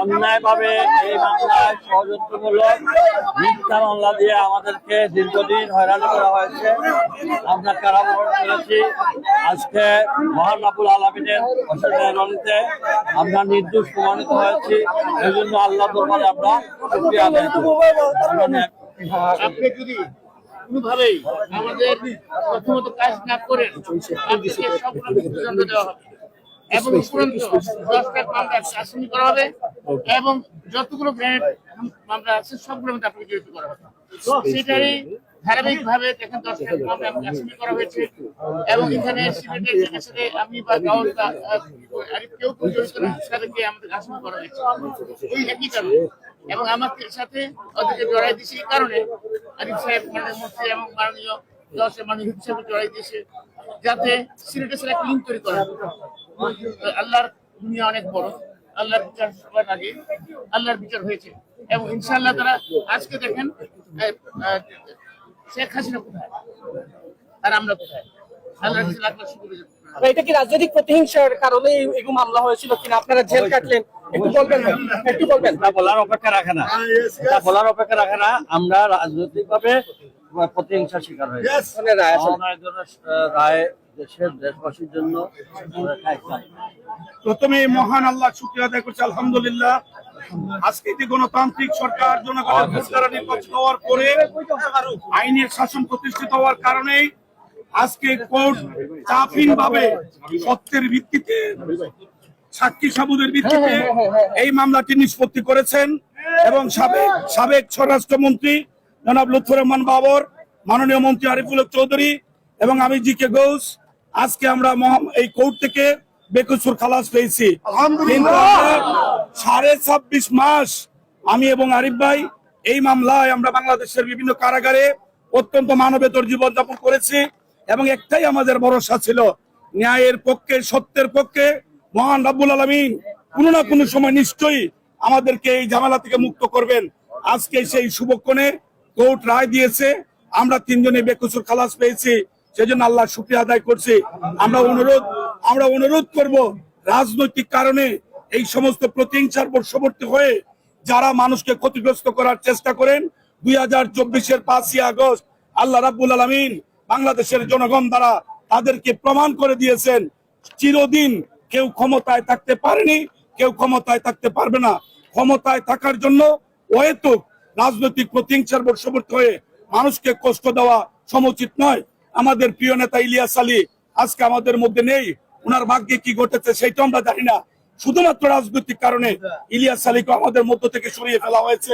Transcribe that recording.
অন্যায়ভাবে এই মামলায় ষড়যন্ত্রমূলক মিথ্যা মামলা দিয়ে আমাদেরকে দীর্ঘদিন হয়রানি করা হয়েছে। আমরা কারাবরণ করেছি। আজকে মহান রব্বুল আলামিনের অশেষ আমরা নির্দোষ প্রমাণিত হয়েছি। এই জন্য আল্লাহ দরবারে আমরা শুকরিয়া আদায় করি। আপনি যদি কোনোভাবেই আমাদের প্রথমত কাজ না করেন, আপনাকে সম্পূর্ণ মৃত্যুদণ্ড দেওয়া হবে এবং উপরন্ত 10 লাখ মামলা আসামি করা হবে এবং যতগুলো গ্রেনেড মামলা আছে সবগুলো মধ্যে আপনাকে জড়িত করা হবে। সেটারই ধারাবাহিকভাবে দেখেন 10 লাখ মামলা আসামি করা হয়েছে এবং এখানে সিলেটের সাথে আমি বা গাঁওর কেউ জড়িত না, তাদেরকে আমাদের আসামি করা হয়েছে ওই একই কারণে। এবং আমাদের সাথে ওদেরকে জড়াই দিয়েছে এই কারণে আরিফ সাহেব মাননীয় মন্ত্রী এবং মাননীয় দশের মাননীয় হুইপ সাহেব জড়াই দিয়েছে যাতে সিলেটের সাথে একটা লিঙ্ক তৈরি করা। আল্লাহর দুনিয়া অনেক বড়, আল্লাহর বিচার সবার আগে আল্লাহর বিচার হয়েছে এবং ইনশাআল্লাহ তারা আজকে দেখেন শেখ হাসিনা কোথায় আর আমরা কোথায়। আল্লাহর কাছে লাখ লাখ শুকর। এটা কি রাজনৈতিক প্রতিহিংসার কারণে এই মামলা হয়েছিল কিনা? আপনারা জেল কাটলেন, একটু বলবেন। বলার অপেক্ষা রাখে না, বলার অপেক্ষা রাখে না। আমরা রাজনৈতিকভাবে প্রতিহিংসার শিকার হয়েছি। রায় দেশের দেশবাসীর জন্য প্রথমে মহান আল্লাহ শুকরিয়া আদায় করছি, আলহামদুলিল্লাহ। আজকে যে গণতান্ত্রিক সরকার জনগণের ভোট দ্বারা নির্বাচিত হওয়ার পরে আইনের শাসন প্রতিষ্ঠিত হওয়ার কারণে আজকে কোর্ট চাপহীনভাবে সত্যের ভিত্তিতে, সাক্ষী সাবুদের ভিত্তিতে এই মামলাটি নিষ্পত্তি করেছেন এবং সাবেক স্বরাষ্ট্রমন্ত্রী জনাব লুৎফর রহমান বাবর, মাননীয় মন্ত্রী আরিফুল হক চৌধুরী এবং আমি জি কে ঘোষ আজকে আমরা এই কোর্ট থেকে বেকসুর খালাস পেয়েছি। কিন্তু 26.5 মাস আমি এবং আরিফ ভাই এই মামলায় আমরা বাংলাদেশের বিভিন্ন কারাগারে অত্যন্ত মানবেতর জীবনযাপন করেছি এবং একটাই আমাদের ভরসা ছিল, ন্যায়ের পক্ষে, সত্যের পক্ষে মহান রব্বুল আলামিন কোনো না কোনো সময় নিশ্চয়ই আমাদেরকে এই ঝামেলা থেকে মুক্ত করবেন। আজকে সেই শুভক্ষণে কোর্ট রায় দিয়েছে, আমরা 3 জনে বেকসুর খালাস পেয়েছি। সেজন্য আল্লাহ শুকরিয়া আদায় করছি। আমরা অনুরোধ করব, রাজনৈতিক কারণে এই সমস্ত প্রতিহিংসার বশবর্তী হয়ে যারা মানুষকে ক্ষতিগ্রস্ত করার চেষ্টা করেন, 2024-এর 5ই আগস্ট আল্লাহ রাব্বুল আলামিন বাংলাদেশের জনগণ দ্বারা তাদেরকে প্রমাণ করে দিয়েছেন চিরদিন কেউ ক্ষমতায় থাকতে পারেনি, কেউ ক্ষমতায় থাকতে পারবে না। ক্ষমতায় থাকার জন্য অহেতুক রাজনৈতিক প্রতিহিংসার বশবর্তী হয়ে মানুষকে কষ্ট দেওয়া সমুচিত নয়। আমাদের প্রিয় নেতা ইলিয়াস আলী আজকে আমাদের মধ্যে নেই, ওনার ভাগ্যে কি ঘটেছে সেটা আমরা জানি না। শুধুমাত্র রাজনৈতিক কারণে ইলিয়াস আলীকে আমাদের মধ্য থেকে সরিয়ে ফেলা হয়েছে।